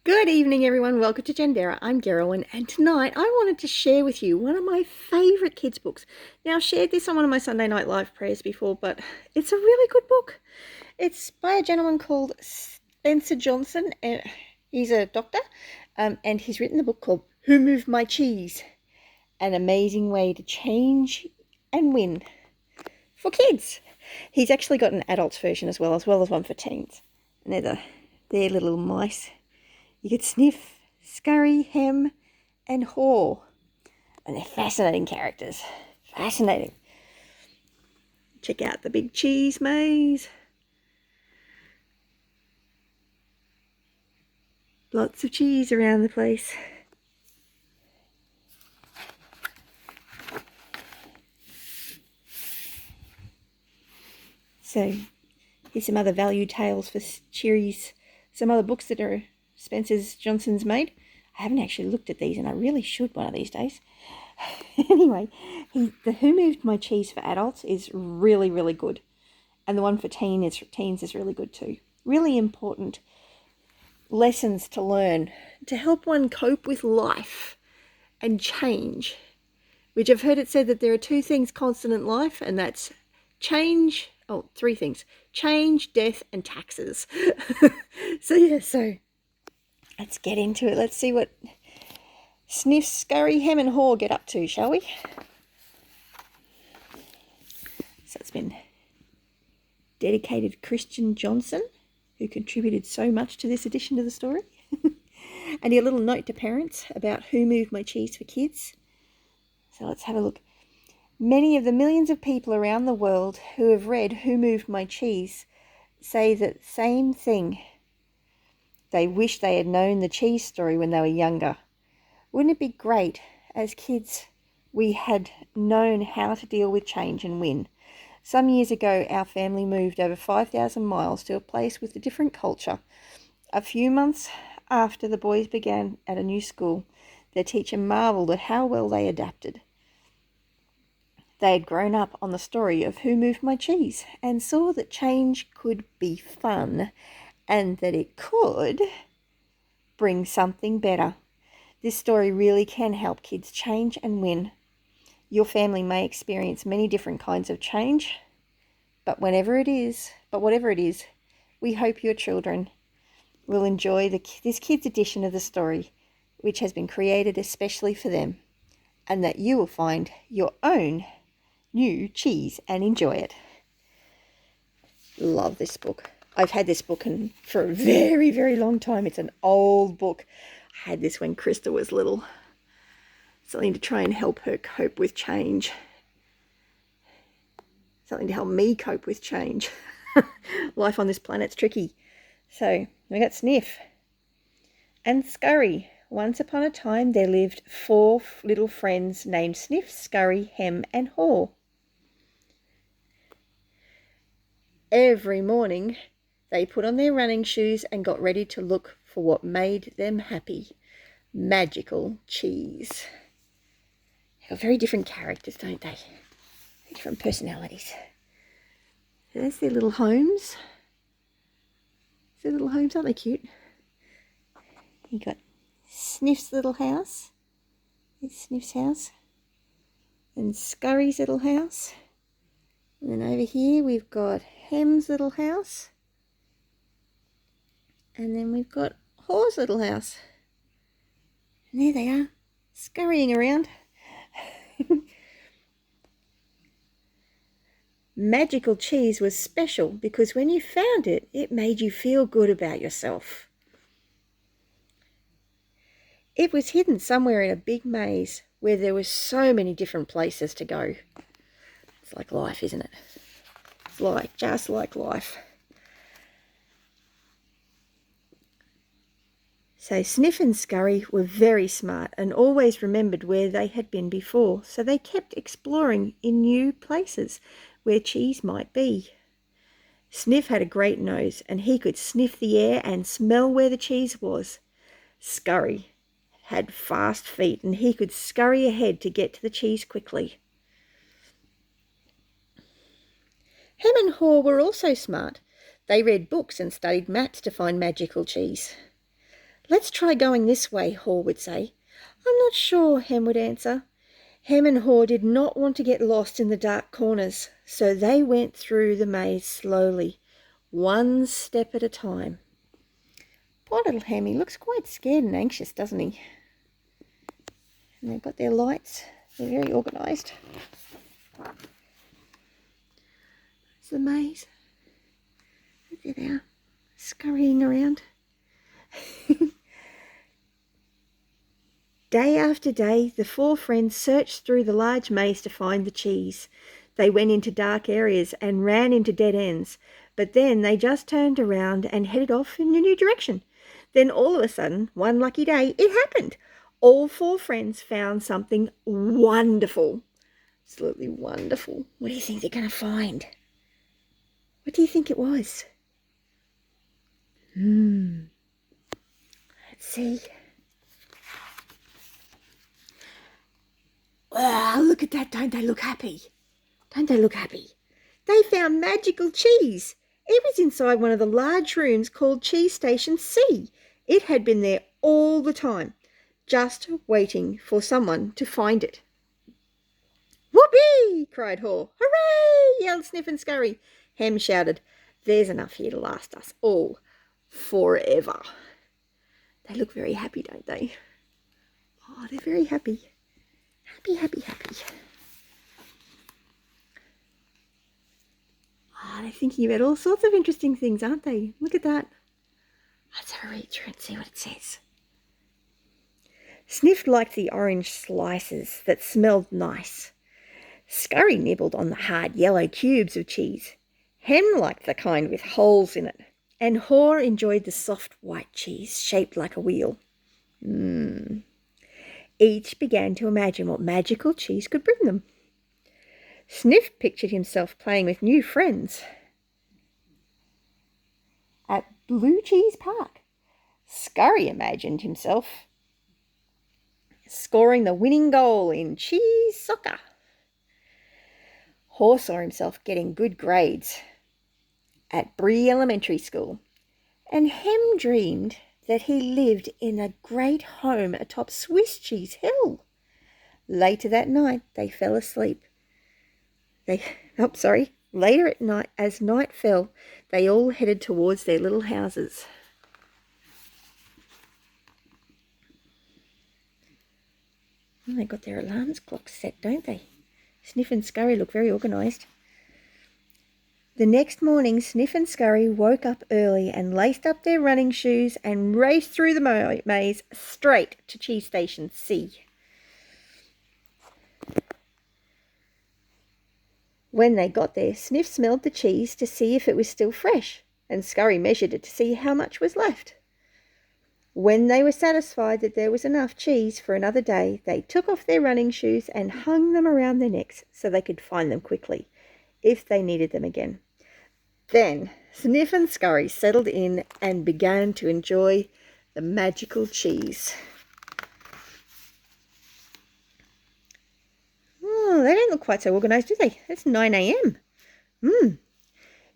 Good evening, everyone. Welcome to Gendera. I'm Geraldine, and tonight I wanted to share with you one of my favourite kids' books. Now, I've shared this on one of my Sunday Night Live prayers before, but it's a really good book. It's by a gentleman called Spencer Johnson, and he's a doctor, and he's written a book called Who Moved My Cheese? An Amazing Way to Change and Win for Kids. He's actually got an adults version as well as one for teens. And they're little mice. You could sniff, scurry, hem, and haw. And they're fascinating characters. Fascinating. Check out the big cheese maze. Lots of cheese around the place. So, here's some other value tales for cheeries. Some other books that are Spencer's Johnson's made. I haven't actually looked at these, and I really should one of these days. Anyway, the Who Moved My Cheese for adults is really, really good. And the one for teens is really good too. Really important lessons to learn to help one cope with life and change. Which I've heard it said that there are two things constant in life, and that's change. Oh, three things: change, death, and taxes. So let's get into it. Let's see what Sniff, Scurry, Hem and Haw get up to, shall we? So it's been dedicated to Christian Johnson, who contributed so much to this edition of the story. And a little note to parents about Who Moved My Cheese for Kids. So let's have a look. Many of the millions of people around the world who have read Who Moved My Cheese say the same thing. They wish they had known the cheese story when they were younger. Wouldn't it be great, as kids, we had known how to deal with change and win? Some years ago, our family moved over 5,000 miles to a place with a different culture. A few months after the boys began at a new school, their teacher marvelled at how well they adapted. They had grown up on the story of Who Moved My Cheese and saw that change could be fun and that it could bring something better. This story really can help kids change and win. Your family may experience many different kinds of change, but whatever it is, we hope your children will enjoy this kids' edition of the story, which has been created especially for them, and that you will find your own new cheese and enjoy it. Love this book. I've had this book for a very, very long time. It's an old book. I had this when Krista was little. Something to try and help her cope with change. Something to help me cope with change. Life on this planet's tricky. So we got Sniff and Scurry. Once upon a time there lived 4 little friends named Sniff, Scurry, Hem and Haw. Every morning they put on their running shoes and got ready to look for what made them happy. Magical cheese. They've got very different characters, don't they? Different personalities. So there's their little homes. Their little homes, aren't they cute? You got Sniff's little house. It's Sniff's house. And Scurry's little house. And then over here we've got Hem's little house. And then we've got Haw's little house. And there they are, scurrying around. Magical cheese was special because when you found it, it made you feel good about yourself. It was hidden somewhere in a big maze where there were so many different places to go. It's like life, isn't it? It's just like life. So Sniff and Scurry were very smart and always remembered where they had been before, so they kept exploring in new places where cheese might be. Sniff had a great nose and he could sniff the air and smell where the cheese was. Scurry had fast feet and he could scurry ahead to get to the cheese quickly. Hem and Haw were also smart. They read books and studied maps to find magical cheese. "Let's try going this way," Haw would say. "I'm not sure," Hem would answer. Hem and Haw did not want to get lost in the dark corners, so they went through the maze slowly, one step at a time. Poor little Hem, he looks quite scared and anxious, doesn't he? And they've got their lights. They're very organised. It's the maze. There they are, scurrying around. Day after day, the four friends searched through the large maze to find the cheese. They went into dark areas and ran into dead ends, but then they just turned around and headed off in a new direction. Then all of a sudden, one lucky day, it happened. All four friends found something wonderful. Absolutely wonderful. What do you think they're going to find? What do you think it was? Let's see. Oh, look at that. Don't they look happy? Don't they look happy? They found magical cheese. It was inside one of the large rooms called Cheese Station C. It had been there all the time, just waiting for someone to find it. "Whoopee!" cried Haw. "Hooray!" yelled Sniff and Scurry. Hem shouted, "There's enough here to last us all forever." They look very happy, don't they? Oh, they're very happy. Happy, happy, happy. Oh, they're thinking about all sorts of interesting things, aren't they? Look at that. Let's have a read through and see what it says. Sniff liked the orange slices that smelled nice. Scurry nibbled on the hard yellow cubes of cheese. Hem liked the kind with holes in it. And Haw enjoyed the soft white cheese shaped like a wheel. Each began to imagine what magical cheese could bring them. Sniff pictured himself playing with new friends at Blue Cheese Park. Scurry imagined himself scoring the winning goal in cheese soccer. Haw saw himself getting good grades at Bree Elementary School, and Hem dreamed that he lived in a great home atop Swiss Cheese Hill. Later that night, they fell asleep. Later at night, as night fell, they all headed towards their little houses. Well, they got their alarms clocks set, don't they? Sniff and Scurry look very organised. The next morning, Sniff and Scurry woke up early and laced up their running shoes and raced through the maze straight to Cheese Station C. When they got there, Sniff smelled the cheese to see if it was still fresh, and Scurry measured it to see how much was left. When they were satisfied that there was enough cheese for another day, they took off their running shoes and hung them around their necks so they could find them quickly, if they needed them again. Then Sniff and Scurry settled in and began to enjoy the magical cheese. Oh, they don't look quite so organised, do they? It's 9 a.m.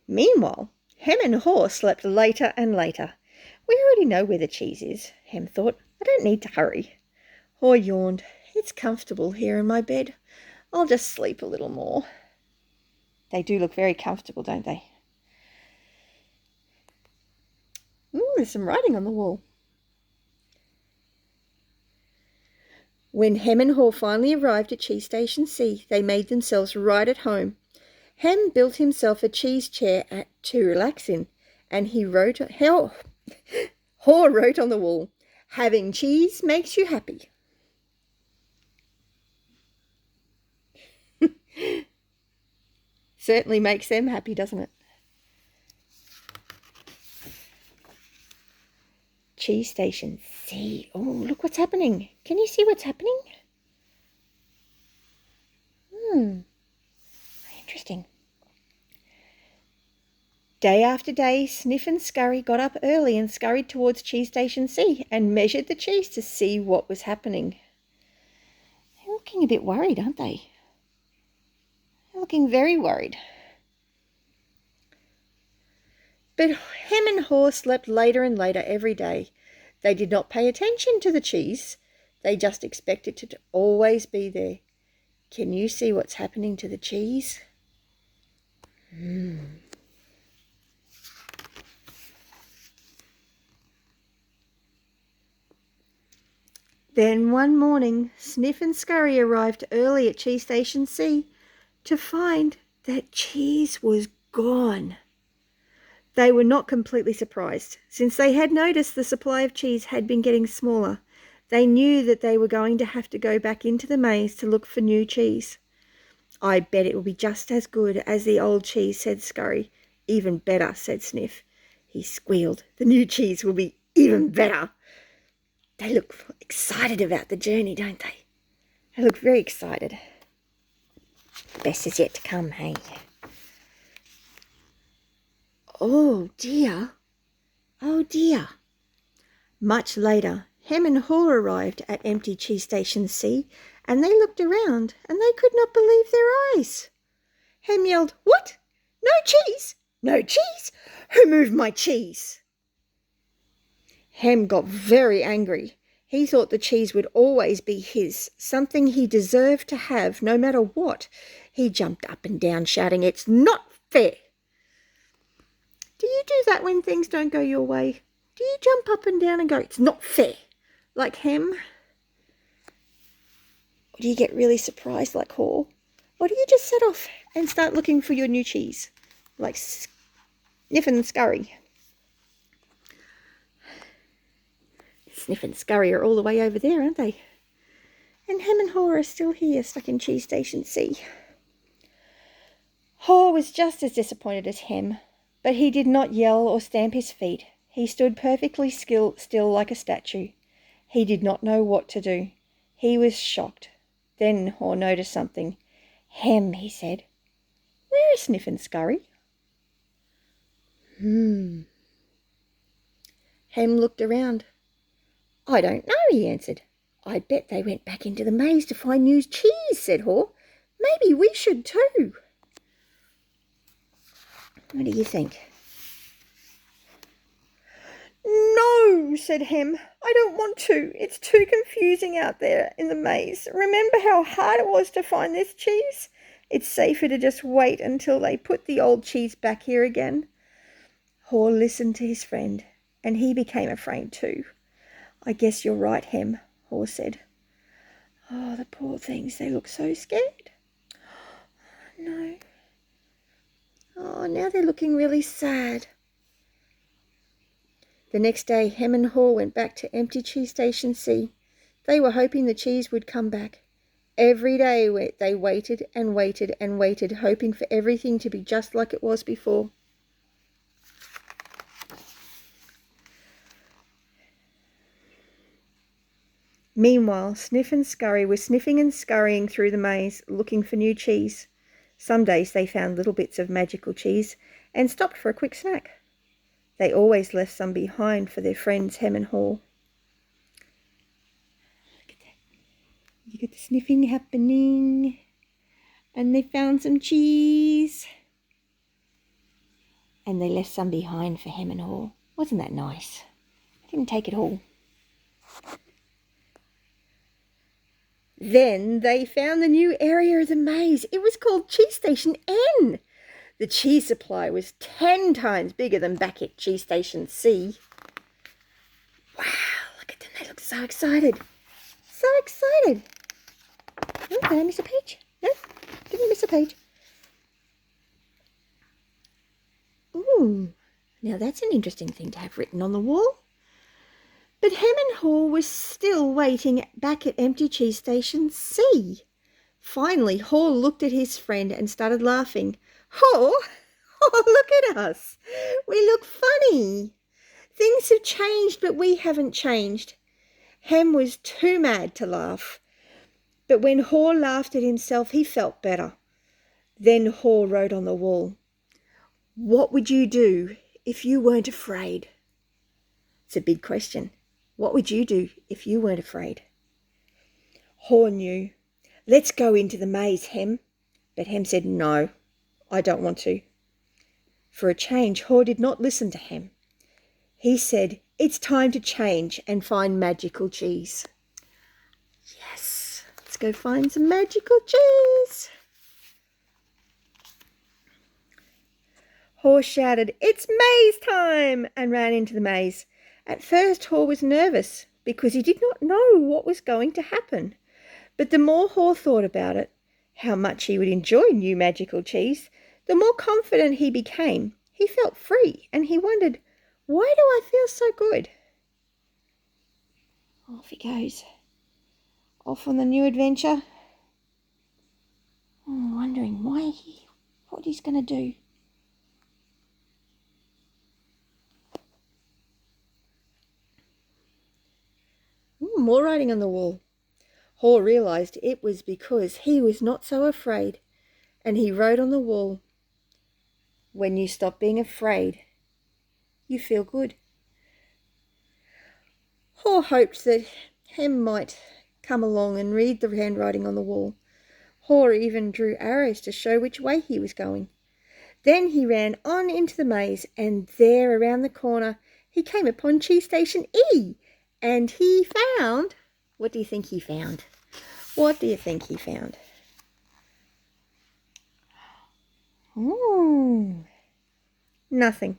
Meanwhile, Hem and Haw slept later and later. We already know where the cheese is, Hem thought. I don't need to hurry. Haw yawned. It's comfortable here in my bed. I'll just sleep a little more. They do look very comfortable, don't they? There's some writing on the wall. When Hem and Haw finally arrived at Cheese Station C, they made themselves right at home. Hem built himself a cheese chair to relax in, and Haw wrote on the wall, "Having cheese makes you happy." Certainly makes them happy, doesn't it? Cheese Station C. Oh, look what's happening. Can you see what's happening? Interesting. Day after day, Sniff and Scurry got up early and scurried towards Cheese Station C and measured the cheese to see what was happening. They're looking a bit worried, aren't they? They're looking very worried. But Hem and Haw slept later and later every day. They did not pay attention to the cheese. They just expected it to always be there. Can you see what's happening to the cheese? Then one morning, Sniff and Scurry arrived early at Cheese Station C to find that cheese was gone. They were not completely surprised, since they had noticed the supply of cheese had been getting smaller. They knew that they were going to have to go back into the maze to look for new cheese. I bet it will be just as good as the old cheese, said Scurry. Even better, said Sniff. He squealed. The new cheese will be even better. They look excited about the journey, don't they? They look very excited. Best is yet to come, hey? Oh dear. Oh dear. Much later, Hem and Haw arrived at empty Cheese Station C, and they looked around, and they could not believe their eyes. Hem yelled, "What? No cheese? No cheese? Who moved my cheese?" Hem got very angry. He thought the cheese would always be his, something he deserved to have no matter what. He jumped up and down shouting, "It's not fair!" Do you do that when things don't go your way? Do you jump up and down and go, "It's not fair," like Hem? Or do you get really surprised like Haw? Or do you just set off and start looking for your new cheese, like Sniff and Scurry? Sniff and Scurry are all the way over there, aren't they? And Hem and Haw are still here, stuck in Cheese Station C. Haw was just as disappointed as Hem, but he did not yell or stamp his feet. He stood perfectly still like a statue. He did not know what to do. He was shocked. Then Haw noticed something. "Hem," he said. "Where is Sniff and Scurry?" Hem looked around. "I don't know," he answered. "I bet they went back into the maze to find new cheese," said Haw. "Maybe we should too." What do you think? "No," said Hem. "I don't want to. It's too confusing out there in the maze. Remember how hard it was to find this cheese? It's safer to just wait until they put the old cheese back here again." Haw listened to his friend, and he became afraid too. "I guess you're right, Hem," Haw said. "Oh, the poor things, they look so scared." "No. Oh, now they're looking really sad." The next day, Hem and Haw went back to empty Cheese Station C. They were hoping the cheese would come back. Every day they waited and waited and waited, hoping for everything to be just like it was before. Meanwhile, Sniff and Scurry were sniffing and scurrying through the maze, looking for new cheese. Some days they found little bits of magical cheese and stopped for a quick snack. They always left some behind for their friends Hem and Haw. Look at that. You get the sniffing happening. And they found some cheese. And they left some behind for Hem and Haw. Wasn't that nice? I didn't take it all. Then they found the new area of the maze. It was called Cheese Station N. The cheese supply was 10 times bigger than back at Cheese Station C. Wow, look at them. They look so excited. So excited. Oh, did I miss a page? No, didn't miss a page. Ooh, now that's an interesting thing to have written on the wall. But Hem and Haw was still waiting back at empty Cheese Station C. Finally, Haw looked at his friend and started laughing. "Haw, look at us. We look funny. Things have changed, but we haven't changed." Hem was too mad to laugh. But when Haw laughed at himself, he felt better. Then Haw wrote on the wall, "What would you do if you weren't afraid?" It's a big question. What would you do if you weren't afraid? Haw knew. "Let's go into the maze, Hem." But Hem said, "No, I don't want to." For a change, Haw did not listen to Hem. He said, It's time to change and find magical cheese. Yes, let's go find some magical cheese. Hor shouted, "It's maze time!" and ran into the maze. At first Hor was nervous because he did not know what was going to happen. But the more Hor thought about it, how much he would enjoy new magical cheese, the more confident he became. He felt free and he wondered, why do I feel so good? Off he goes. Off on the new adventure. Wondering what he's going to do. More writing on the wall. Hor realised it was because he was not so afraid, and he wrote on the wall, "When you stop being afraid, you feel good." Hor hoped that Hem might come along and read the handwriting on the wall. Hor even drew arrows to show which way he was going. Then he ran on into the maze, and there around the corner he came upon Cheese Station E, and he found... What do you think he found? What do you think he found? Nothing.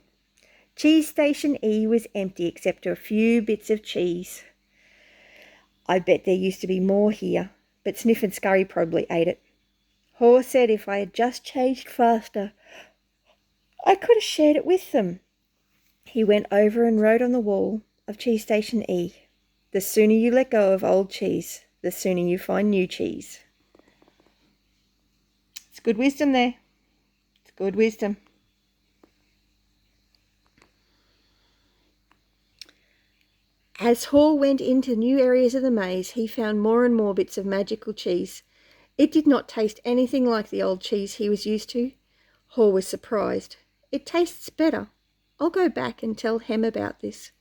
Cheese Station E was empty except for a few bits of cheese. I bet there used to be more here, but Sniff and Scurry probably ate it. Hor said if I had just changed faster, I could have shared it with them. He went over and wrote on the wall of Cheese Station E, "The sooner you let go of old cheese, the sooner you find new cheese." It's good wisdom there. It's good wisdom. As Hor went into new areas of the maze, he found more and more bits of magical cheese. It did not taste anything like the old cheese he was used to. Hor was surprised. "It tastes better. I'll go back and tell Hem about this."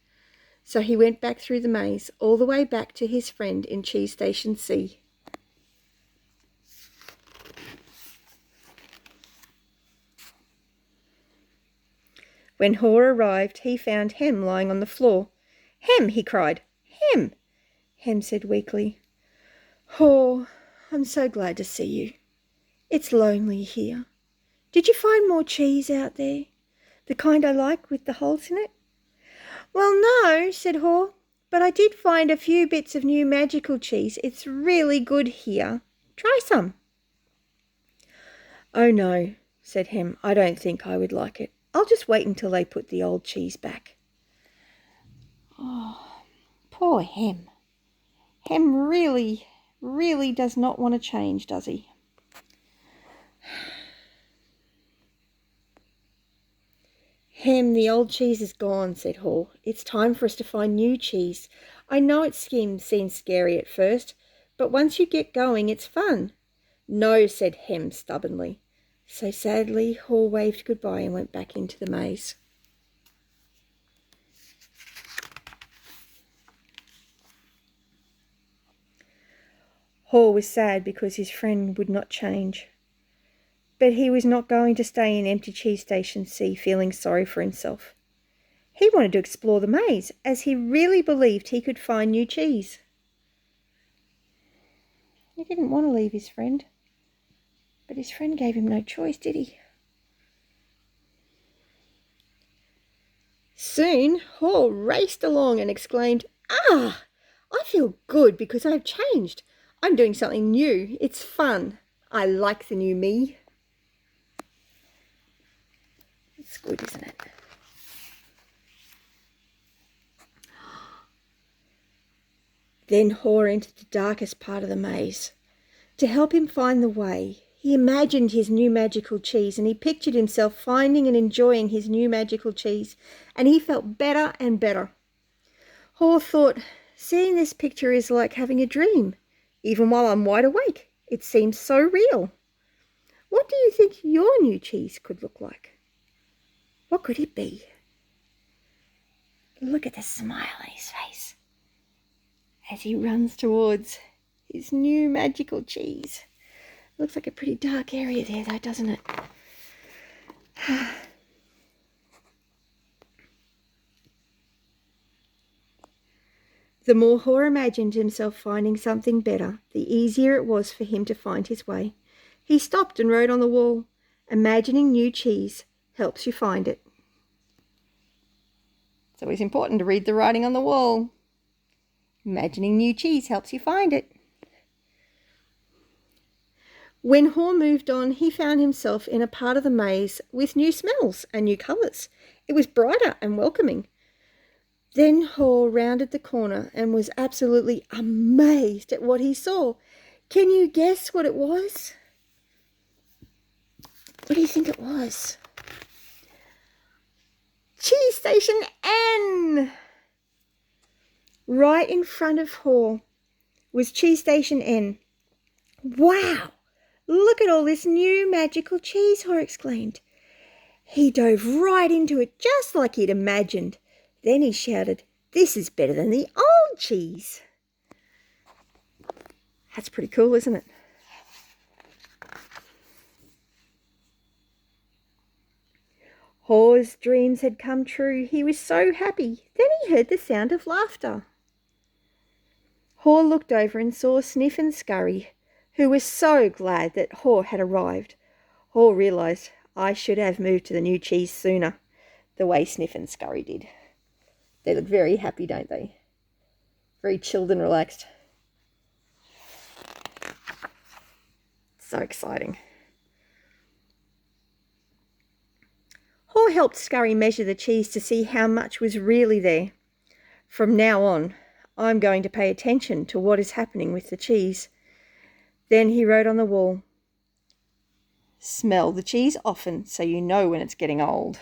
So he went back through the maze, all the way back to his friend in Cheese Station C. When Hor arrived, he found Hem lying on the floor. "Hem!" he cried. "Hem!" Hem said weakly, "Hor, I'm so glad to see you. It's lonely here. Did you find more cheese out there? The kind I like with the holes in it?" "Well, no," said Hor, "but I did find a few bits of new magical cheese. It's really good here. Try some." "Oh no," said Hem, "I don't think I would like it. I'll just wait until they put the old cheese back." Oh, poor Hem. Hem really does not want to change, does he? "Hem, the old cheese is gone," said Hor. "It's time for us to find new cheese. I know it seems scary at first, but once you get going, it's fun." "No," said Hem stubbornly. So sadly, Hor waved goodbye and went back into the maze. Hor was sad because his friend would not change. But he was not going to stay in empty Cheese Station C feeling sorry for himself. He wanted to explore the maze, as he really believed he could find new cheese. He didn't want to leave his friend, but his friend gave him no choice, did he? Soon, Hor raced along and exclaimed, "Ah, I feel good because I've changed. I'm doing something new. It's fun. I like the new me." It's good, isn't it? Then Hor entered the darkest part of the maze. To help him find the way, he imagined his new magical cheese, and he pictured himself finding and enjoying his new magical cheese, and he felt better and better. Hor thought, seeing this picture is like having a dream. Even while I'm wide awake, it seems so real. What do you think your new cheese could look like? What could it be? Look at the smile on his face as he runs towards his new magical cheese. Looks like a pretty dark area there though, doesn't it? The more Haw imagined himself finding something better, the easier it was for him to find his way. He stopped and wrote on the wall, "Imagining new cheese helps you find it." It's always important to read the writing on the wall. Imagining new cheese helps you find it. When Haw moved on, he found himself in a part of the maze with new smells and new colours. It was brighter and welcoming. Then Haw rounded the corner and was absolutely amazed at what he saw. Can you guess what it was? What do you think it was? Cheese Station N! Right in front of Haw was Cheese Station N. Wow! Look at all this new magical cheese, Haw exclaimed. He dove right into it just like he'd imagined. Then he shouted, "This is better than the old cheese." That's pretty cool, isn't it? Haw's dreams had come true. He was so happy. Then he heard the sound of laughter. Haw looked over and saw Sniff and Scurry, who was so glad that Haw had arrived. Haw realised, I should have moved to the new cheese sooner, the way Sniff and Scurry did. They look very happy, don't they? Very chilled and relaxed. So exciting. Haw helped Scurry measure the cheese to see how much was really there. From now on, I'm going to pay attention to what is happening with the cheese. Then he wrote on the wall, "Smell the cheese often so you know when it's getting old."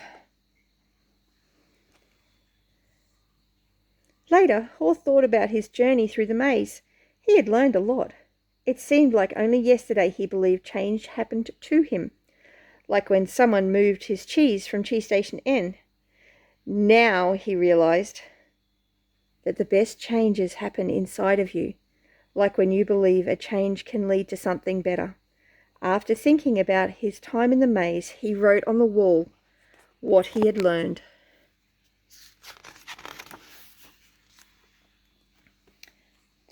Later, Haw thought about his journey through the maze. He had learned a lot. It seemed like only yesterday he believed change happened to him, like when someone moved his cheese from Cheese Station N. Now he realised that the best changes happen inside of you, like when you believe a change can lead to something better. After thinking about his time in the maze, he wrote on the wall what he had learned.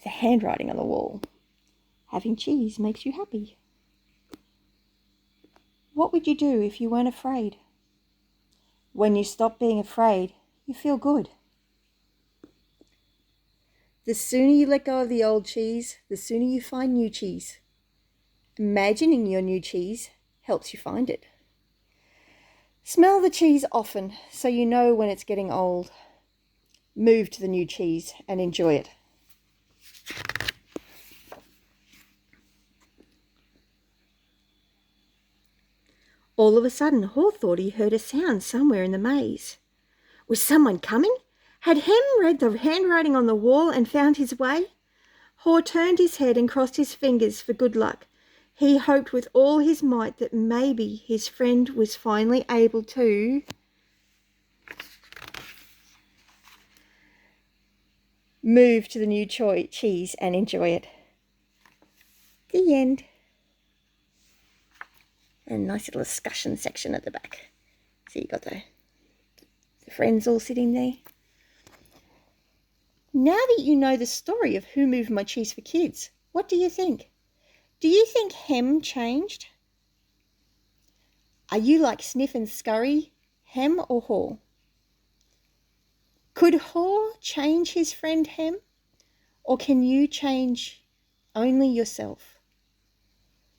The handwriting on the wall. Having cheese makes you happy. What would you do if you weren't afraid? When you stop being afraid, you feel good. The sooner you let go of the old cheese, the sooner you find new cheese. Imagining your new cheese helps you find it. Smell the cheese often so you know when it's getting old. Move to the new cheese and enjoy it. All of a sudden, Haw thought he heard a sound somewhere in the maze. Was someone coming? Had Hem read the handwriting on the wall and found his way? Haw turned his head and crossed his fingers for good luck. He hoped with all his might that maybe his friend was finally able to move to the new cheese and enjoy it. The end. And a nice little discussion section at the back. So you got the friends all sitting there. Now that you know the story of Who Moved My Cheese for Kids, what do you think? Do you think Hem changed? Are you like Sniff and Scurry, Hem or Haw? Could Haw change his friend Hem? Or can you change only yourself?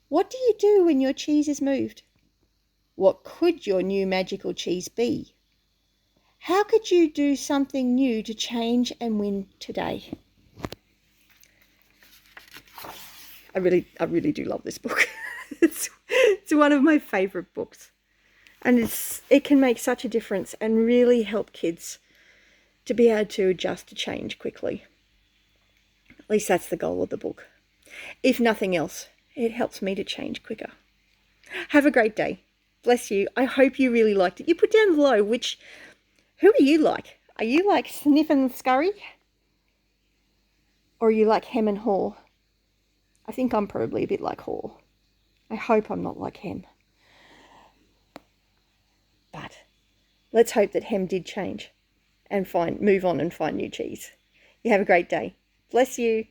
What do you do when your cheese is moved? What could your new magical cheese be? How could you do something new to change and win today? I really do love this book. It's one of my favourite books. And it can make such a difference and really help kids to be able to adjust to change quickly. At least that's the goal of the book. If nothing else, it helps me to change quicker. Have a great day. Bless you. I hope you really liked it. You put down below who are you like? Are you like Sniff and Scurry? Or are you like Hem and Haw? I think I'm probably a bit like Haw. I hope I'm not like Hem. But let's hope that Hem did change and move on and find new cheese. You have a great day. Bless you.